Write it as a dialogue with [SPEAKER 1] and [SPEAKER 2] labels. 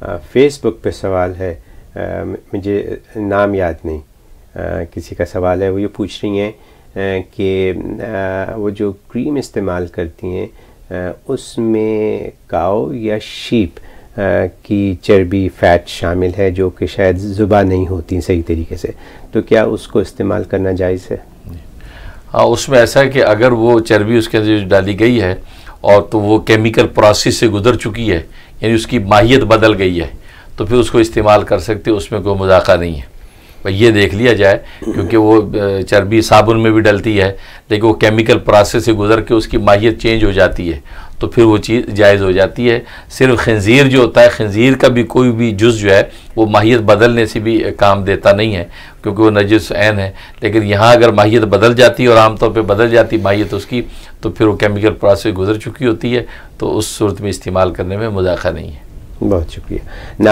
[SPEAKER 1] Facebook पे सवाल है, मुझे नाम याद नहीं, किसी का सवाल है। वो ये पूछ रही हैं कि वो जो क्रीम इस्तेमाल करती हैं उसमें काऊ या शीप की चर्बी फ़ैट शामिल है जो कि शायद ज़ुबा नहीं होती सही तरीके से, तो क्या उसको इस्तेमाल करना जायज़ है?
[SPEAKER 2] हाँ, उसमें ऐसा है कि अगर वो चर्बी उसके अंदर डाली गई है और तो वो केमिकल प्रोसेस से गुजर चुकी है, यानी उसकी माहियत बदल गई है, तो फिर उसको इस्तेमाल कर सकते, उसमें कोई मजाका नहीं है। भाई ये देख लिया जाए, क्योंकि वो चर्बी साबुन में भी डलती है, लेकिन वो केमिकल प्रोसेस से गुजर के उसकी माहियत चेंज हो जाती है, तो फिर वो चीज़ जायज़ हो जाती है। सिर्फ खंजीर जो होता है, खंजीर का भी कोई भी जुज़ जो है वो माहियत बदलने से भी काम देता नहीं है, क्योंकि वो नजिस ऐन है। लेकिन यहाँ अगर माहियत बदल जाती है, और आमतौर पर बदल जाती माहियत उसकी, तो फिर वो केमिकल प्रोसेस गुजर चुकी होती है, तो उस सूरत में इस्तेमाल करने में मजाका नहीं है।
[SPEAKER 1] बहुत शुक्रिया।